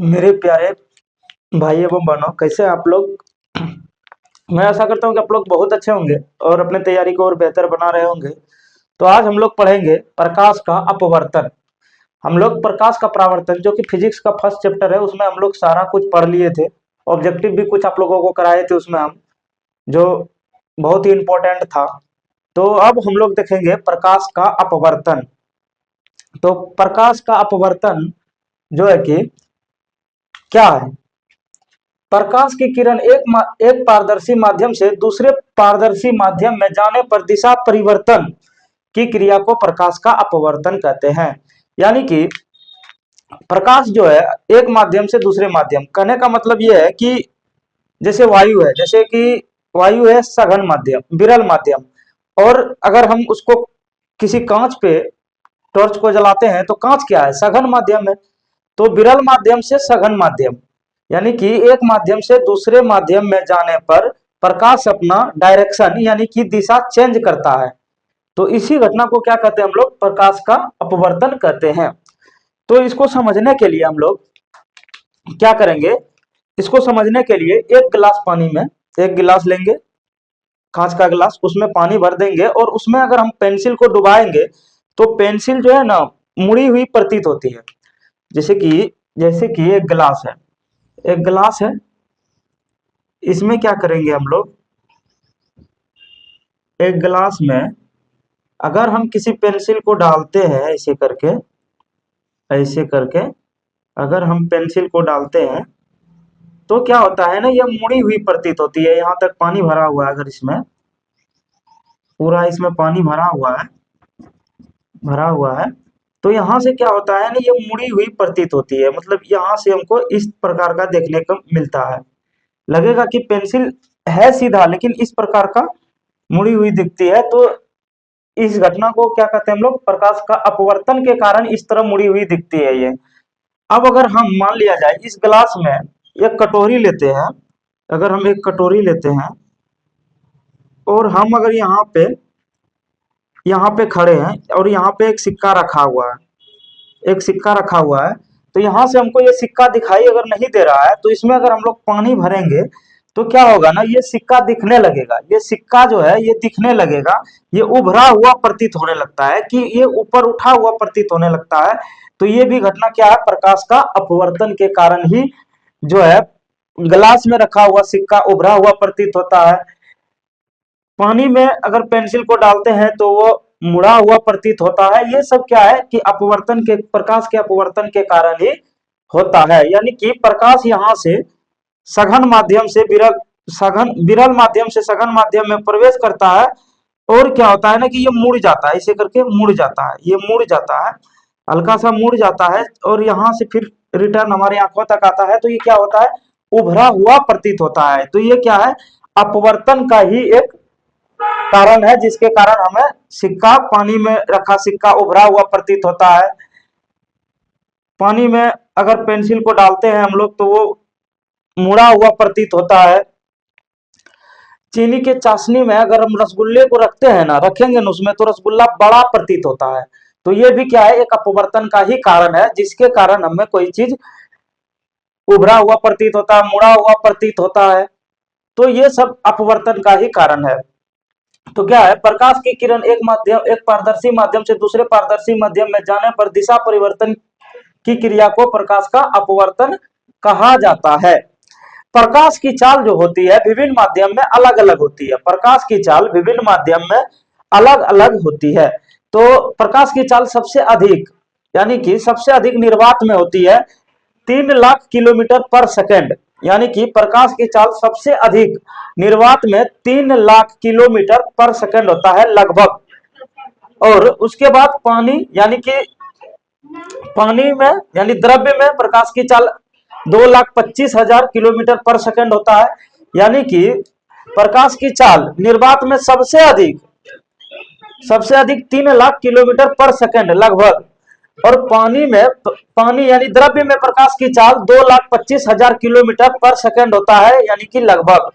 मेरे प्यारे भाई एवं बहनों, कैसे हैं आप लोग। मैं आशा करता हूँ कि आप लोग बहुत अच्छे होंगे और अपने तैयारी को और बेहतर बना रहे होंगे। तो आज हम लोग पढ़ेंगे प्रकाश का अपवर्तन। हम लोग प्रकाश का परावर्तन, जो कि फिजिक्स का फर्स्ट चैप्टर है, उसमें हम लोग सारा कुछ पढ़ लिए थे। ऑब्जेक्टिव भी कुछ आप लोगों को कराए थे उसमें हम, जो बहुत ही इंपॉर्टेंट था। तो अब हम लोग देखेंगे प्रकाश का अपवर्तन। तो प्रकाश का अपवर्तन जो है कि क्या है। प्रकाश की किरण एक पारदर्शी माध्यम से दूसरे पारदर्शी माध्यम में जाने पर दिशा परिवर्तन की क्रिया को प्रकाश का अपवर्तन कहते हैं। यानी कि प्रकाश जो है एक माध्यम से दूसरे माध्यम, कहने का मतलब यह है कि जैसे वायु है, जैसे कि वायु है सघन माध्यम, विरल माध्यम। और अगर हम उसको किसी कांच पे टॉर्च को जलाते हैं तो कांच क्या है, सघन माध्यम है। तो विरल माध्यम से सघन माध्यम, यानी कि एक माध्यम से दूसरे माध्यम में जाने पर प्रकाश अपना डायरेक्शन यानी कि दिशा चेंज करता है। तो इसी घटना को क्या कहते हैं हम लोग, प्रकाश का अपवर्तन कहते हैं। तो इसको समझने के लिए हम लोग क्या करेंगे, इसको समझने के लिए एक गिलास पानी में, एक गिलास लेंगे, कांच का गिलास, उसमें पानी भर देंगे और उसमें अगर हम पेंसिल को डुबाएंगे तो पेंसिल जो है ना मुड़ी हुई प्रतीत होती है। जैसे कि एक गिलास है, एक गिलास है, इसमें क्या करेंगे हम लोग, एक गिलास में अगर हम किसी पेंसिल को डालते हैं ऐसे करके, ऐसे करके अगर हम पेंसिल को डालते हैं तो क्या होता है ना, यह मुड़ी हुई प्रतीत होती है। यहाँ तक पानी भरा हुआ है, अगर इसमें पूरा इसमें पानी भरा हुआ है, भरा हुआ है, तो यहाँ से क्या होता है ना, ये मुड़ी हुई प्रतीत होती है। मतलब यहाँ से हमको इस प्रकार का देखने को मिलता है, लगेगा कि पेंसिल है सीधा लेकिन इस प्रकार का मुड़ी हुई दिखती है। तो इस घटना को क्या कहते हैं हम लोग, प्रकाश का अपवर्तन के कारण इस तरह मुड़ी हुई दिखती है ये। अब अगर हम मान लिया जाए इस गिलास में एक कटोरी लेते हैं, अगर हम एक कटोरी लेते हैं और हम अगर यहाँ पे खड़े हैं और यहाँ पे एक सिक्का रखा हुआ है, एक सिक्का रखा हुआ है, तो यहाँ से हमको ये सिक्का दिखाई अगर नहीं दे रहा है तो इसमें अगर हम लोग पानी भरेंगे तो क्या होगा ना, ये सिक्का दिखने लगेगा। ये सिक्का जो है ये दिखने लगेगा, ये उभरा हुआ प्रतीत होने लगता है, कि ये ऊपर उठा हुआ प्रतीत होने लगता है। तो ये भी घटना क्या है, प्रकाश का अपवर्तन के कारण ही जो है गिलास में रखा हुआ सिक्का उभरा हुआ प्रतीत होता है। पानी में अगर पेंसिल को डालते हैं तो वो मुड़ा हुआ प्रतीत होता है। ये सब क्या है कि अपवर्तन के, प्रकाश के अपवर्तन के कारण ही होता है। यानी कि प्रकाश यहाँ से सघन माध्यम से विरल माध्यम से सघन माध्यम में प्रवेश करता है और क्या होता है ना कि ये मुड़ जाता है, इसे करके मुड़ जाता है, ये मुड़ जाता है, हल्का सा मुड़ जाता है और यहाँ से फिर रिटर्न हमारी आंखों तक आता है। तो ये क्या होता है, उभरा हुआ प्रतीत होता है। तो ये क्या है, अपवर्तन का ही एक कारण है, जिसके कारण हमें सिक्का, पानी में रखा सिक्का उभरा हुआ प्रतीत होता है। पानी में अगर पेंसिल को डालते हैं हम लोग तो वो मुड़ा हुआ प्रतीत होता है। चीनी के चाशनी में अगर हम रसगुल्ले को रखते हैं ना, रखेंगे ना उसमें, तो रसगुल्ला बड़ा प्रतीत होता है। तो ये भी क्या है, एक अपवर्तन का ही कारण है, जिसके कारण हमें कोई चीज उभरा हुआ प्रतीत होता है, मुड़ा हुआ प्रतीत होता है। तो ये सब अपवर्तन का ही कारण है। तो क्या है, प्रकाश की किरण एक पारदर्शी माध्यम से दूसरे पारदर्शी माध्यम में जाने पर दिशा परिवर्तन की क्रिया को प्रकाश का अपवर्तन कहा जाता है। प्रकाश की चाल जो होती है विभिन्न माध्यम में अलग अलग होती है। प्रकाश की चाल विभिन्न माध्यम में अलग अलग होती है। तो प्रकाश की चाल सबसे अधिक, यानी कि सबसे अधिक निर्वात में होती है 3 लाख किलोमीटर पर सेकेंड। यानी कि प्रकाश की चाल सबसे अधिक निर्वात में 3 लाख किलोमीटर पर सेकेंड होता है लगभग। और उसके बाद पानी, यानी कि पानी में यानी द्रव्य में प्रकाश की चाल 2,25,000 किलोमीटर पर सेकेंड होता है। यानी कि प्रकाश की चाल निर्वात में सबसे अधिक 3 लाख किलोमीटर पर सेकेंड लगभग। और पानी यानी द्रव्य में प्रकाश की चाल 2,25,000 किलोमीटर पर सेकेंड होता है, यानी कि लगभग।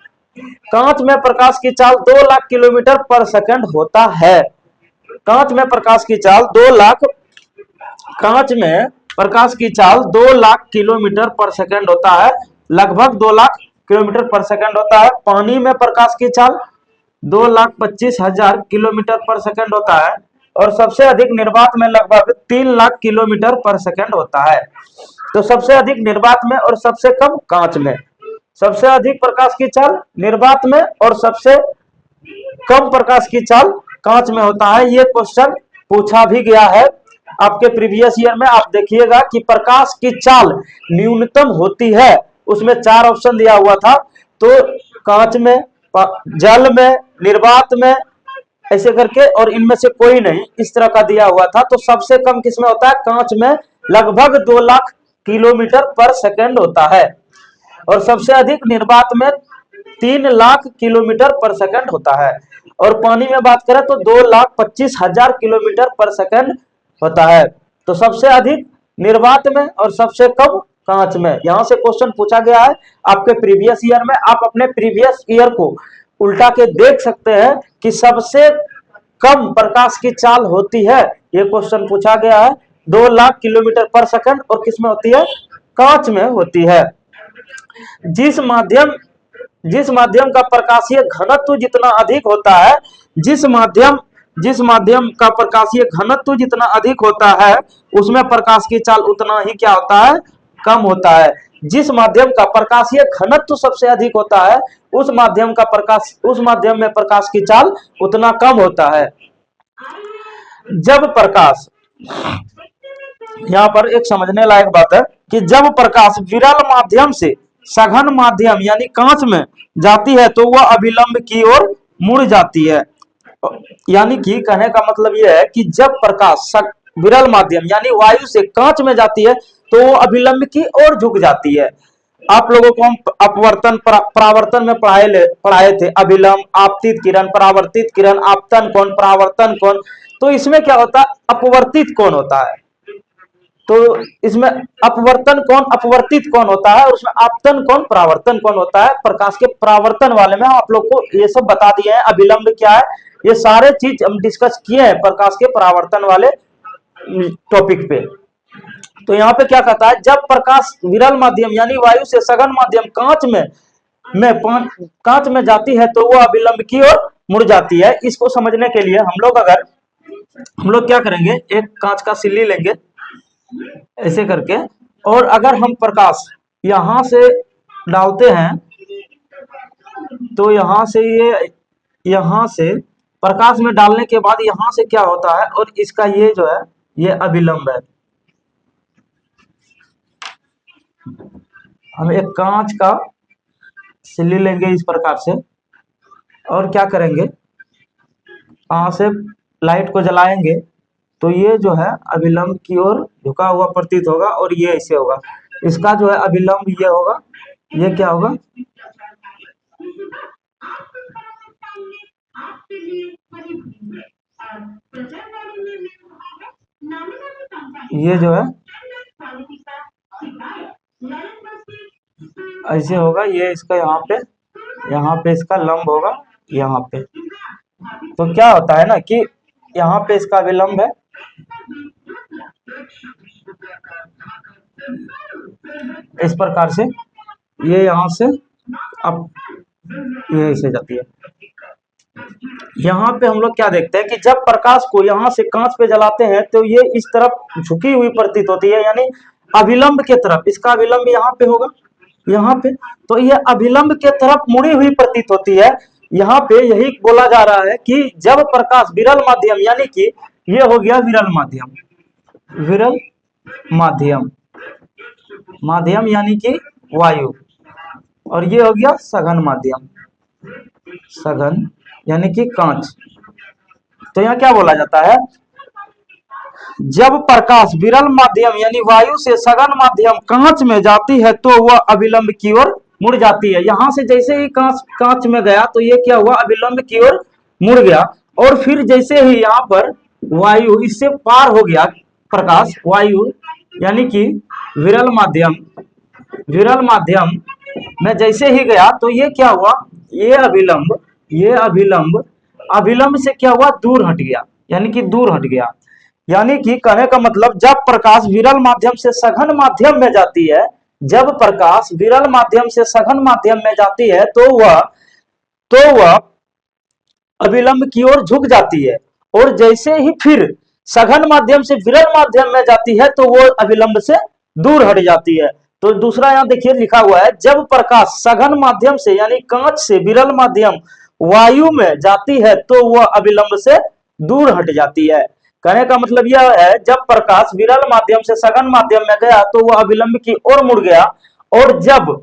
कांच में प्रकाश की चाल 2 लाख किलोमीटर पर सेकेंड होता है। कांच में प्रकाश की चाल 2 लाख, कांच में प्रकाश की चाल 2 लाख किलोमीटर पर सेकंड होता है, लगभग 2 लाख किलोमीटर पर सेकंड होता है। पानी में प्रकाश की चाल 2,25,000 किलोमीटर पर सेकंड होता है और सबसे अधिक निर्वात में लगभग 3 लाख किलोमीटर पर सेकंड होता है। तो सबसे अधिक निर्वात में और सबसे कम कांच में, सबसे अधिक प्रकाश की चाल निर्वात में और सबसे कम प्रकाश की चाल कांच में होता है। ये क्वेश्चन पूछा भी गया है आपके प्रीवियस ईयर में। आप देखिएगा कि प्रकाश की चाल न्यूनतम होती है, उसमें 4 ऑप्शन दिया हुआ था, तो कांच में, जल में, निर्वात में, ऐसे करके, और इनमें से कोई नहीं, इस तरह का दिया हुआ था। तो सबसे कम किसमें होता है? कांच में, लगभग 2 लाख किलोमीटर पर सेकंड होता है और सबसे अधिक निर्वात में 3 लाख किलोमीटर पर सेकंड होता है। और पानी में बात करें तो 2,25,000 किलोमीटर पर सेकंड होता है। तो सबसे अधिक निर्वात में और सबसे कम कांच में। यहां से क्वेश्चन पूछा गया है आपके प्रीवियस ईयर में। आप अपने प्रीवियस ईयर को उल्टा के देख सकते हैं कि सबसे कम प्रकाश की चाल होती है, ये क्वेश्चन पूछा गया है, 2 लाख किलोमीटर पर सेकंड, और किसमें होती है? कांच में होती है। जिस माध्यम का प्रकाशीय घनत्व जितना अधिक होता है, जिस माध्यम का प्रकाशीय घनत्व जितना अधिक होता है, उसमें प्रकाश की चाल उतना ही क्या होता है? कम होता है। जिस माध्यम का प्रकाशीय घनत्व सबसे अधिक होता है, उस माध्यम में प्रकाश की चाल उतना कम होता है। जब प्रकाश, यहाँ पर एक समझने लायक बात है कि जब प्रकाश विरल माध्यम से सघन माध्यम यानी कांच में जाती है तो वह अभिलंब की ओर मुड़ जाती है। यानी कि कहने का मतलब यह है कि जब प्रकाश विरल माध्यम यानी वायु से कांच में जाती है तो वो अभिलंब की ओर झुक जाती है। आप लोगों को हम अपवर्तन परावर्तन में पढ़ाए थे, अभिलंब, आपतित किरण, परावर्तित किरण, आपतन कोण, परावर्तन कोण। तो इसमें क्या होता है? अपवर्तित कोण होता है। तो इसमें अपवर्तन कोण अपवर्तित कोण होता है और उसमें आपतन कोण परावर्तन कोण होता है। प्रकाश के परावर्तन वाले में आप लोग को ये सब बता दिए हैं, अभिलंब क्या है, ये सारे चीज हम डिस्कस किए हैं प्रकाश के परावर्तन वाले टॉपिक पे। तो यहाँ पे क्या कहता है? जब प्रकाश विरल माध्यम यानी वायु से सघन माध्यम कांच में जाती है तो वो अभिलंब की ओर मुड़ जाती है। इसको समझने के लिए हम लोग क्या करेंगे? एक कांच का सिल्ली लेंगे ऐसे करके, और अगर हम प्रकाश यहां से डालते हैं तो यहां से प्रकाश में डालने के बाद यहां से क्या होता है, और इसका ये जो है ये अभिलंब है। हम एक कांच का सिल्ली लेंगे इस प्रकार से और क्या करेंगे? वहां से लाइट को जलाएंगे तो ये जो है अभिलंब की ओर झुका हुआ प्रतीत होगा और ये ऐसे होगा। इसका जो है अभिलंब ये होगा, ये क्या होगा? ये जो है ऐसे होगा, ये इसका यहाँ पे इसका लंब होगा यहाँ पे। तो क्या होता है ना कि यहाँ पे इसका अभिलंब है, इस प्रकार से ये यहाँ से अब ये ऐसे जाती है। यहाँ पे हम लोग क्या देखते हैं कि जब प्रकाश को यहाँ से कांच पे जलाते हैं तो ये इस तरफ झुकी हुई प्रतीत होती है, यानी अभिलंब के तरफ। इसका अभिलंब यहाँ पे होगा, यहाँ पे, तो ये अभिलंब के तरफ मुड़ी हुई प्रतीत होती है। यहाँ पे यही बोला जा रहा है कि जब प्रकाश विरल माध्यम यानी कि ये हो गया विरल माध्यम यानी कि वायु, और ये हो गया सघन यानी कि कांच। तो यहाँ क्या बोला जाता है? जब प्रकाश विरल माध्यम यानी वायु से सघन माध्यम कांच में जाती है तो वह अभिलंब की ओर मुड़ जाती है। यहां से जैसे ही कांच में गया तो ये क्या हुआ? अभिलंब की ओर मुड़ गया। और फिर जैसे ही यहाँ पर वायु इससे पार हो गया, प्रकाश वायु यानी कि विरल माध्यम में जैसे ही गया तो ये क्या हुआ? ये अभिलंब से क्या हुआ? दूर हट गया, यानी कि दूर हट गया। यानी कि कहने का मतलब जब प्रकाश विरल माध्यम से सघन माध्यम में जाती है, जब प्रकाश विरल माध्यम से सघन माध्यम में जाती है तो वह अविलंब की ओर झुक जाती है, और जैसे ही फिर सघन माध्यम से विरल माध्यम में जाती है तो वो अविलंब से दूर हट जाती है। तो दूसरा यहां देखिए लिखा हुआ है, जब प्रकाश सघन माध्यम से यानी कांच से विरल माध्यम वायु में जाती है तो वह अविलंब से दूर हट जाती है। कहने का मतलब यह है, जब प्रकाश विरल माध्यम से सघन माध्यम में गया तो वह अविलंब की ओर मुड़ गया, और जब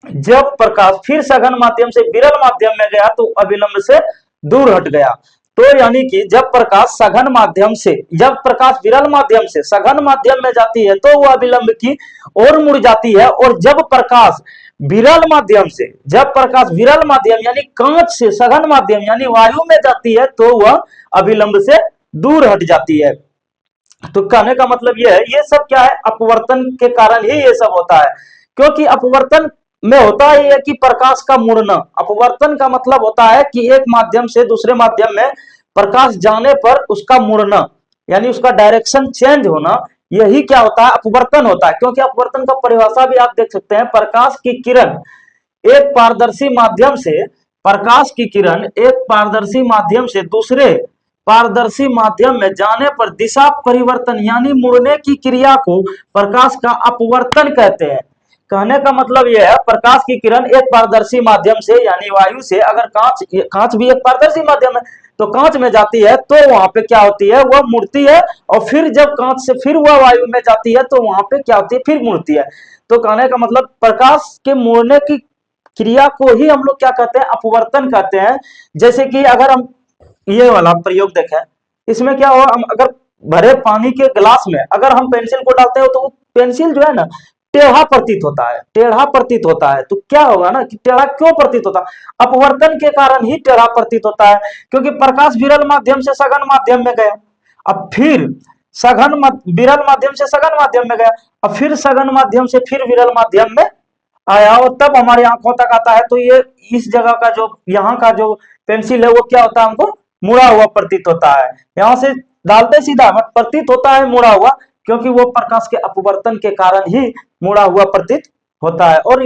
जब प्रकाश फिर सघन माध्यम से विरल माध्यम में गया तो अविलंब से दूर हट गया। तो यानी कि जब प्रकाश सघन माध्यम से, जब प्रकाश विरल माध्यम से सघन माध्यम में जाती है तो वह अविलंब की ओर मुड़ जाती है, और जब प्रकाश विरल माध्यम से, जब प्रकाश विरल माध्यम यानी कांच से सघन माध्यम यानी वायु में जाती है तो वह अविलंब से दूर हट जाती है। तो कहने का मतलब यह है, ये सब क्या है, अपवर्तन के कारण ही ये सब होता है। क्योंकि अपवर्तन में होता ही है कि प्रकाश का मुड़ना, अपवर्तन का मतलब होता है कि एक माध्यम से दूसरे माध्यम में प्रकाश जाने पर उसका मुड़ना यानी उसका डायरेक्शन चेंज होना, यही क्या होता है, अपवर्तन होता है। क्योंकि अपवर्तन का परिभाषा भी आप देख सकते हैं, प्रकाश की किरण एक पारदर्शी माध्यम से, प्रकाश की किरण एक पारदर्शी माध्यम से दूसरे पारदर्शी माध्यम में जाने पर दिशा परिवर्तन यानी मुड़ने की क्रिया को प्रकाश का अपवर्तन कहते हैं। कहने का मतलब यह है, प्रकाश की किरण एक पारदर्शी माध्यम से यानी वायु से, अगर कांच भी एक पारदर्शी माध्यम है तो कांच में जाती है तो वहां पे क्या होती है, वह मुड़ती है, और फिर जब कांच से फिर वह वायु में जाती है तो वहां पे क्या होती है, फिर मुड़ती है। तो कहने का मतलब प्रकाश के मुड़ने की क्रिया को ही हम लोग क्या कहते हैं, अपवर्तन कहते हैं। जैसे कि अगर हम ये वाला प्रयोग देखें, इसमें क्या हुआ, हम अगर भरे पानी के गिलास में अगर हम पेंसिल को डालते हो तो वो पेंसिल जो है ना टेढ़ा प्रतीत होता है, टेढ़ा प्रतीत होता है। तो क्या होगा ना कि टेढ़ा क्यों प्रतीत होता है, अपवर्तन के कारण ही टेढ़ा प्रतीत होता है, क्योंकि प्रकाश विरल माध्यम से सघन माध्यम में गया, अब फिर विरल माध्यम से सघन माध्यम में गया, अब फिर सघन माध्यम से फिर विरल माध्यम में आया, और तब हमारी आंखों तक आता है। तो ये इस जगह का जो यहाँ का जो पेंसिल है वो क्या होता है, हमको मुड़ा हुआ प्रतीत होता है। यहां से डालते सीधा मत प्रतीत होता है मुड़ा हुआ, क्योंकि वो प्रकाश के अपवर्तन के कारण ही मुड़ा हुआ प्रतीत होता है। और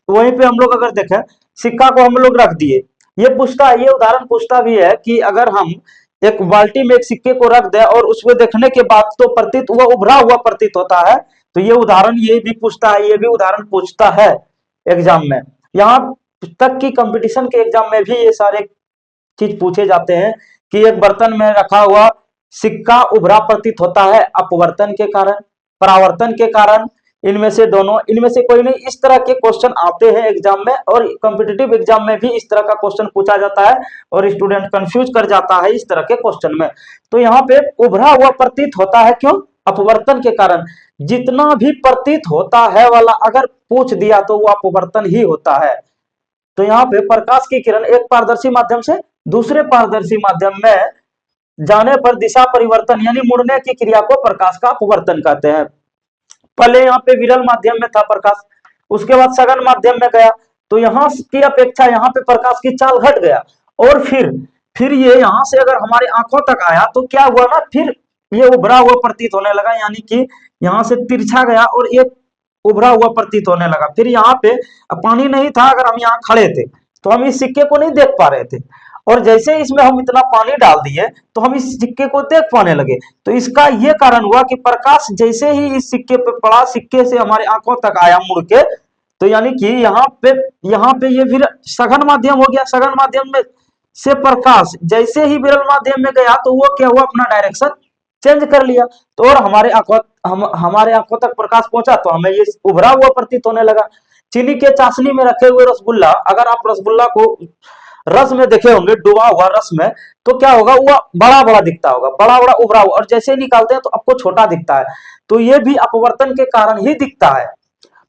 वहीं पे हम लोग अगर देखें, सिक्का को हम लोग रख दिए, ये पूछता है, ये उदाहरण पूछता भी है कि अगर हम एक बाल्टी में एक सिक्के को रख दें और उसको देखने के बाद तो प्रतीत हुआ उभरा हुआ प्रतीत होता है, तो ये उदाहरण ये भी पूछता है, ये भी उदाहरण पूछता है एग्जाम में। यहाँ तक की कंपटीशन के एग्जाम में भी ये सारे चीज पूछे जाते हैं कि एक बर्तन में रखा हुआ सिक्का उभरा प्रतीत होता है अपवर्तन के कारण, परावर्तन के कारण, इनमें से दोनों, इनमें से कोई नहीं, इस तरह के क्वेश्चन आते हैं एग्जाम में, और कॉम्पिटिटिव एग्जाम में भी इस तरह का क्वेश्चन पूछा जाता है और स्टूडेंट कंफ्यूज कर जाता है इस तरह के क्वेश्चन में। तो यहाँ पे उभरा हुआ प्रतीत होता है, क्यों, अपवर्तन के कारण। जितना भी प्रतीत होता है वाला अगर पूछ दिया तो वो अपवर्तन ही होता है। तो यहाँ पे प्रकाश की किरण एक पारदर्शी माध्यम से दूसरे पारदर्शी माध्यम में जाने पर दिशा परिवर्तन यानी मुड़ने की क्रिया को प्रकाश का अपवर्तन कहते हैं। पहले यहाँ पे विरल माध्यम में था प्रकाश, उसके बाद सघन माध्यम में गया, तो यहाँ की अपेक्षा यहाँ पे प्रकाश की चाल घट गया, और फिर ये यहाँ से अगर हमारी आंखों तक आया तो क्या हुआ ना, फिर ये उभरा हुआ प्रतीत होने लगा, यानी कि यहाँ से तिरछा गया और ये उभरा हुआ प्रतीत होने लगा। फिर यहाँ पे पानी नहीं था, अगर हम यहाँ खड़े थे तो हम इस सिक्के को नहीं देख पा रहे थे, और जैसे इसमें हम इतना पानी डाल दिए तो हम इस सिक्के को देख पाने लगे। तो इसका ये कारण हुआ कि प्रकाश जैसे ही इस सिक्के पे पड़ा, सिक्के से हमारी आंखों तक आया मुड़ के, तो यानी कि यहाँ पे ये फिर सघन माध्यम हो गया, सघन माध्यम में से प्रकाश जैसे ही विरल माध्यम में गया तो वो क्या हुआ, अपना डायरेक्शन चेंज कर लिया, तो और हमारे आंखों तक प्रकाश पहुंचा तो हमें ये उभरा हुआ प्रतीत होने लगा। चीनी के चाशनी में रखे हुए रसगुल्ला, अगर आप रसगुल्ला को रस में देखे होंगे, डूबा हुआ रस में, तो क्या होगा, वो बड़ा बड़ा दिखता होगा, बड़ा बड़ा उभरा हुआ, और जैसे ही निकालते हैं तो आपको छोटा दिखता है। तो ये भी अपवर्तन के कारण ही दिखता है,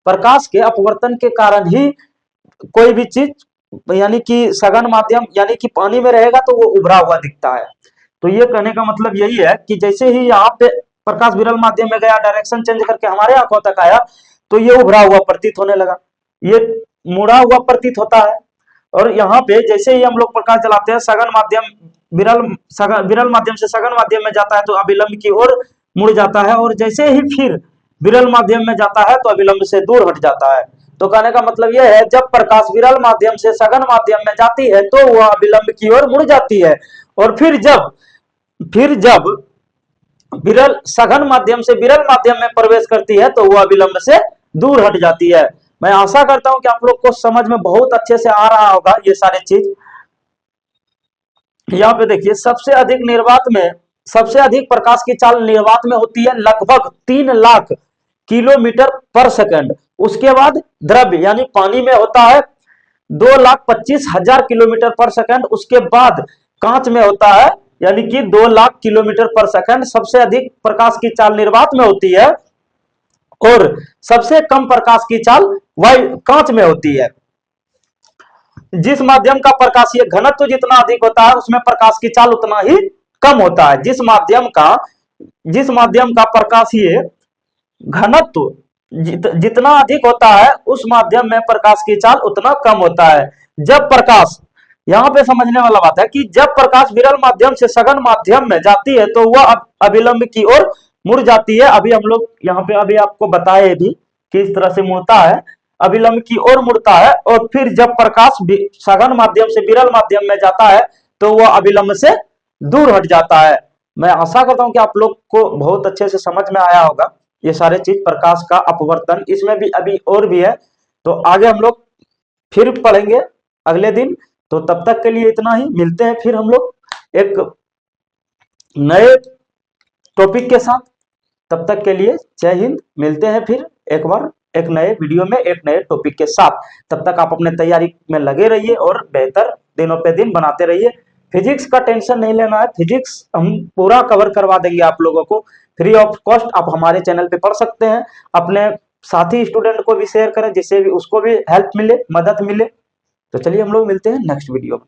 प्रकाश के अपवर्तन के कारण ही कोई भी चीज, यानी कि सघन माध्यम यानी कि पानी में रहेगा तो वो उभरा हुआ दिखता है। तो ये कहने का मतलब यही है कि जैसे ही यहाँ पे प्रकाश विरल माध्यम में गया, डायरेक्शन चेंज करके हमारे आंखों तक आया, तो ये उभरा हुआ प्रतीत होने लगा, ये मुड़ा हुआ प्रतीत होता है। और यहाँ पे जैसे ही हम लोग प्रकाश जलाते हैं, सघन माध्यम विरल माध्यम से सघन माध्यम में जाता है तो अभिलंब की ओर मुड़ जाता है, और जैसे ही फिर विरल माध्यम में जाता है तो अभिलंब से दूर हट जाता है। तो कहने का मतलब यह है, जब प्रकाश विरल माध्यम से सघन माध्यम में जाती है तो वह अभिलंब की ओर मुड़ जाती है, और फिर जब विरल सघन माध्यम से विरल माध्यम में प्रवेश करती है तो वह अभिलंब से दूर हट जाती है। मैं आशा करता हूं कि आप लोग को समझ में बहुत अच्छे से आ रहा होगा ये सारी चीज। यहाँ पे देखिए, सबसे अधिक प्रकाश की चाल निर्वात में होती है, लगभग 3 लाख किलोमीटर पर सेकंड। उसके बाद द्रव्य यानी पानी में होता है 2,25,000 किलोमीटर पर सेकंड। उसके बाद कांच में होता है यानी कि 2 लाख किलोमीटर पर सेकंड। सबसे अधिक प्रकाश की चाल निर्वात में होती है, और सबसे कम प्रकाश की चाल कांच में होती है। जिस माध्यम का प्रकाशीय घनत्व जितना अधिक होता है उसमें प्रकाश की चाल उतना ही कम होता है। जिस माध्यम का प्रकाशीय घनत्व जितना अधिक होता है उस माध्यम में प्रकाश की चाल उतना कम होता है। जब प्रकाश, यहां पे समझने वाला बात है कि जब प्रकाश विरल माध्यम से सघन माध्यम में जाती है तो वह अभिलंब की ओर मुड़ जाती है। अभी हम लोग यहाँ पे अभी आपको बताए भी किस तरह से मुड़ता है, अभिलंब की ओर मुड़ता है, और फिर जब प्रकाश सघन माध्यम से विरल माध्यम में जाता है तो वह अभिलंब से दूर हट जाता है। मैं आशा करता हूं कि आप लोग को बहुत अच्छे से समझ में आया होगा ये सारे चीज, प्रकाश का अपवर्तन, इसमें भी अभी और भी है, तो आगे हम लोग फिर पढ़ेंगे अगले दिन। तो तब तक के लिए इतना ही, मिलते हैं फिर हम लोग एक नए टॉपिक के साथ। तब तक के लिए जय हिंद, मिलते हैं फिर एक बार एक नए वीडियो में एक नए टॉपिक के साथ। तब तक आप अपने तैयारी में लगे रहिए और बेहतर दिनों पे दिन बनाते रहिए। फिजिक्स का टेंशन नहीं लेना है, फिजिक्स हम पूरा कवर करवा देंगे आप लोगों को फ्री ऑफ कॉस्ट। आप हमारे चैनल पे पढ़ सकते हैं, अपने साथी स्टूडेंट को भी शेयर करें जिससे भी उसको भी हेल्प मिले, मदद मिले। तो चलिए हम लोग मिलते हैं नेक्स्ट वीडियो में।